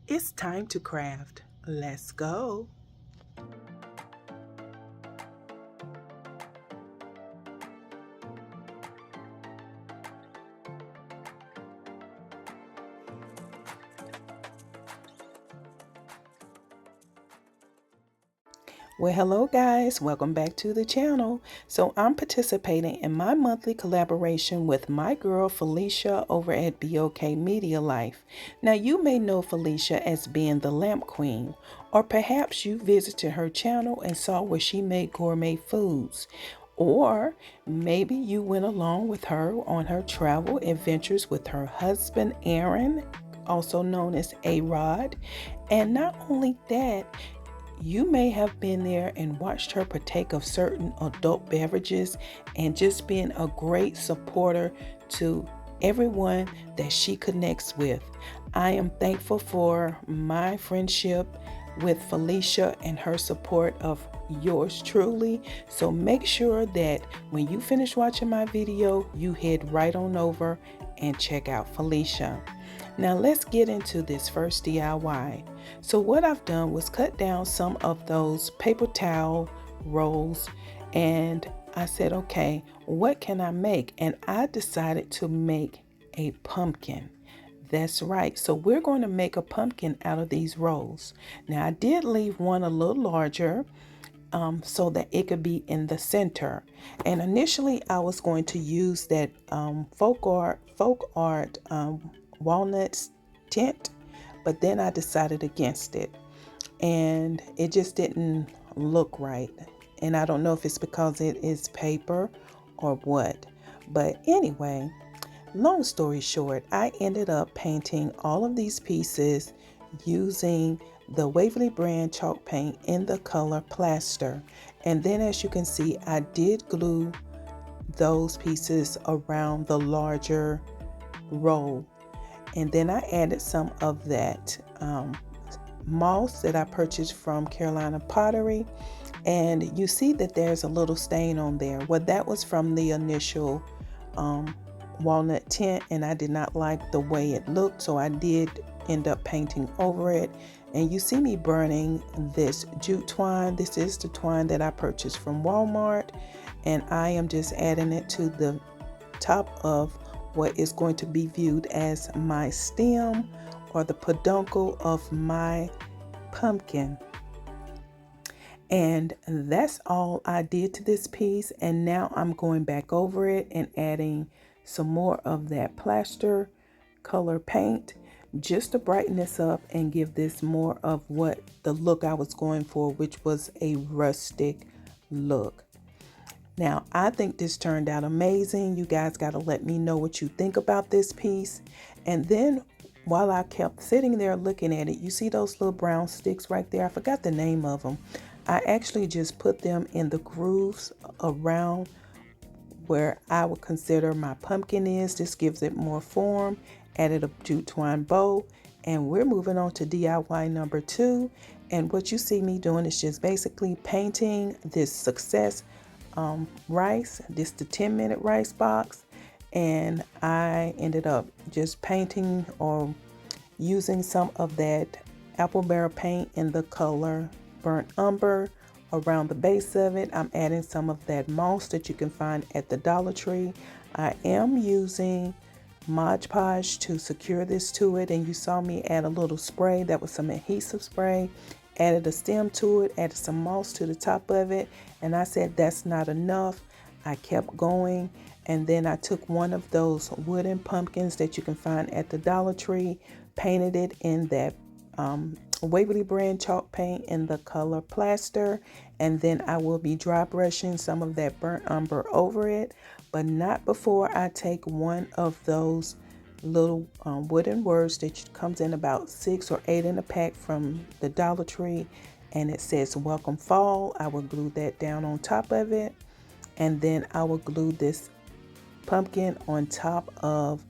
It's time to craft. Let's go. Well, hello guys, welcome back to the channel. So I'm participating in my monthly collaboration with my girl Felicia over at BOK Media Life. Now you may know Felicia as being the Lamp Queen, or perhaps you visited her channel and saw where she made gourmet foods. Or maybe you went along with her on her travel adventures with her husband Aaron, also known as A-Rod. And not only that, you may have been there and watched her partake of certain adult beverages and just being a great supporter to everyone that she connects with. I am thankful for my friendship with Felicia and her support of yours truly. So make sure that when you finish watching my video, you head right on over and check out Felicia. Now let's get into this first DIY. So what I've done was cut down some of those paper towel rolls, and I said, okay, what can I make? And I decided to make a pumpkin. That's right. So we're going to make a pumpkin out of these rolls. Now I did leave one a little larger so that it could be in the center. And initially I was going to use that folk art walnut tint, but then I decided against it, and it just didn't look right. And I don't know if it's because it is paper or what, but anyway, long story short, I ended up painting all of these pieces using the Waverly brand chalk paint in the color plaster. And then as you can see, I did glue those pieces around the larger roll. And then I added some of that moss that I purchased from Carolina Pottery. And you see that there's a little stain on there. Well, that was from the initial walnut tint, and I did not like the way it looked, so I did end up painting over it. And you see me burning this jute twine. This is the twine that I purchased from Walmart, and I am just adding it to the top of what is going to be viewed as my stem, or the peduncle of my pumpkin. And that's all I did to this piece. And now I'm going back over it and adding some more of that plaster color paint just to brighten this up and give this more of what the look I was going for, which was a rustic look. Now, I think this turned out amazing. You guys got to let me know what you think about this piece. And then while I kept sitting there looking at it, you see those little brown sticks right there? I forgot the name of them. I actually just put them in the grooves around where I would consider my pumpkin is. This gives it more form. Added a jute twine bow, and we're moving on to DIY number 2. And what you see me doing is just basically painting this success rice, this the 10-minute rice box, and I ended up just painting or using some of that apple barrel paint in the color burnt umber around the base of it. I'm adding some of that moss that you can find at the Dollar Tree. I am using Mod Podge to secure this to it, and you saw me add a little spray. That was some adhesive spray. Added a stem to it, added some moss to the top of it, and I said that's not enough. I kept going, and then I took one of those wooden pumpkins that you can find at the Dollar Tree, painted it in that Waverly brand chalk paint in the color plaster, and then I will be dry brushing some of that burnt umber over it, but not before I take one of those little wooden words that comes in about 6 or 8 in a pack from the Dollar Tree, and it says welcome fall. I will glue that down on top of it, and then I will glue this pumpkin on top of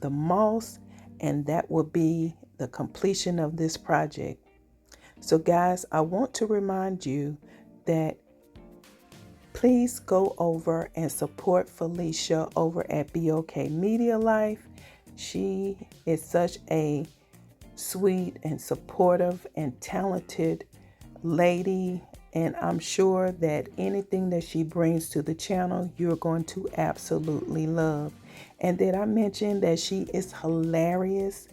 the moss, and that will be the completion of this project. So guys, I want to remind you that please go over and support Felicia over at BOK Media Life. She is such a sweet and supportive and talented lady, and I'm sure that anything that she brings to the channel, you're going to absolutely love. And did I mention that she is hilarious?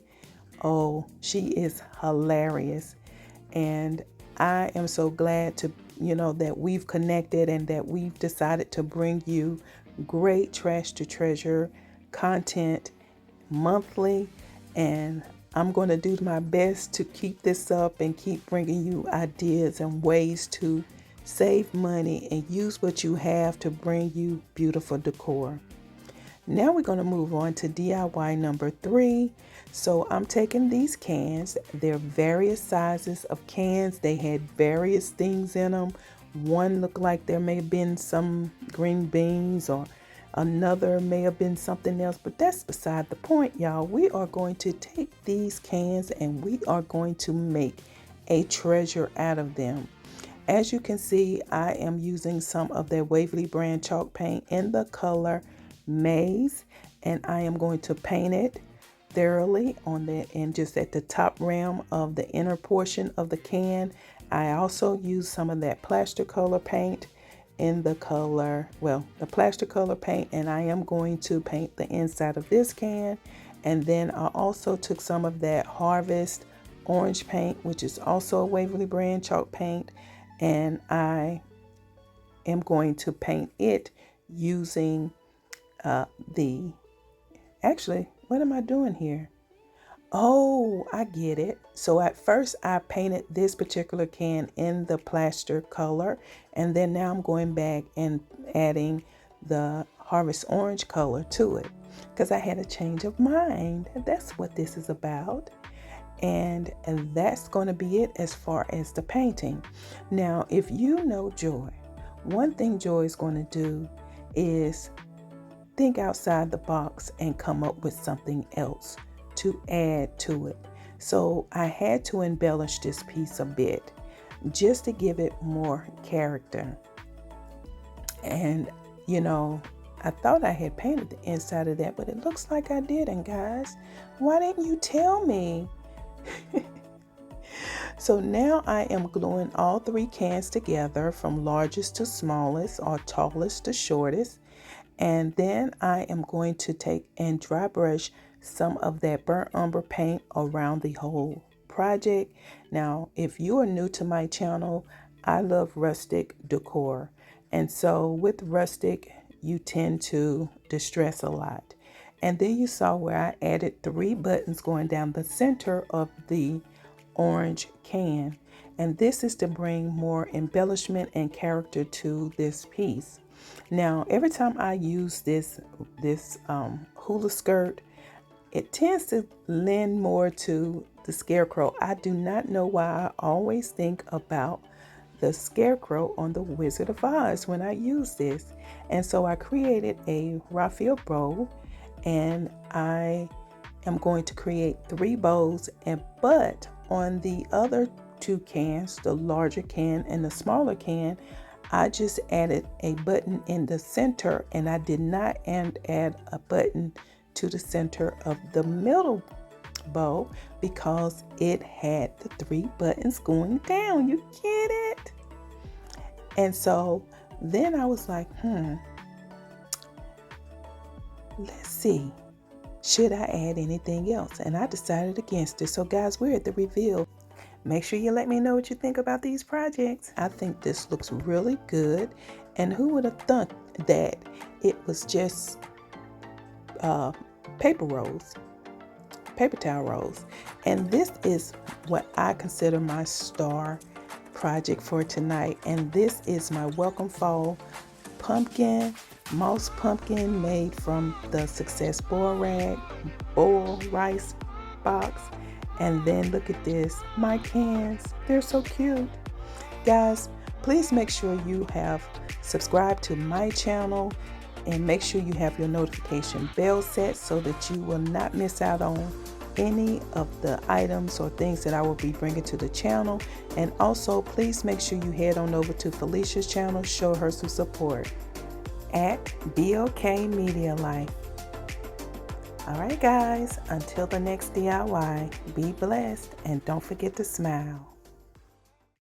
Oh, she is hilarious. And I am so glad to, that we've connected and that we've decided to bring you great trash to treasure content monthly. And I'm going to do my best to keep this up and keep bringing you ideas and ways to save money and use what you have to bring you beautiful decor. Now we're going to move on to DIY number 3. So I'm taking these cans. They're various sizes of cans. They had various things in them. One looked like there may have been some green beans, or another may have been something else, but that's beside the point, y'all. We are going to take these cans and we are going to make a treasure out of them. As you can see, I am using some of their Waverly brand chalk paint in the color Maze, and I am going to paint it thoroughly on that, and just at the top rim of the inner portion of the can. I also use some of that plaster color paint in the color, the plaster color paint, and I am going to paint the inside of this can. And then I also took some of that Harvest orange paint, which is also a Waverly brand chalk paint, and I am going to paint it using actually, what am I doing here? Oh, I get it. So at first I painted this particular can in the plaster color, and then now I'm going back and adding the Harvest orange color to it because I had a change of mind. That's what this is about. And that's going to be it as far as the painting. Now, if you know Joy, one thing Joy is going to do is think outside the box and come up with something else to add to it. So I had to embellish this piece a bit just to give it more character. And I thought I had painted the inside of that, but it looks like I didn't, guys. Why didn't you tell me? So now I am gluing all 3 cans together from largest to smallest, or tallest to shortest. And then I am going to take and dry brush some of that burnt umber paint around the whole project. Now, if you are new to my channel, I love rustic decor. And so with rustic, you tend to distress a lot. And then you saw where I added 3 buttons going down the center of the orange can. And this is to bring more embellishment and character to this piece. Now, every time I use this hula skirt, it tends to lend more to the scarecrow. I do not know why I always think about the scarecrow on the Wizard of Oz when I use this. And so I created a Raphael bow, and I am going to create 3 bows, but on the other 2 cans, the larger can and the smaller can, I just added a button in the center, and I did not add a button to the center of the middle bow because it had the 3 buttons going down. You get it? And so then I was like, let's see, should I add anything else? And I decided against it. So guys, we're at the reveal. Make sure you let me know what you think about these projects. I think this looks really good. And who would have thought that it was just paper rolls, paper towel rolls. And this is what I consider my star project for tonight. And this is my Welcome Fall pumpkin, moss pumpkin made from the Success Boil Rice box. And then look at this, my cans, they're so cute. Guys, please make sure you have subscribed to my channel and make sure you have your notification bell set so that you will not miss out on any of the items or things that I will be bringing to the channel. And also, please make sure you head on over to Felicia's channel, show her some support at BOK Media Life. All right, guys, until the next DIY, be blessed and don't forget to smile.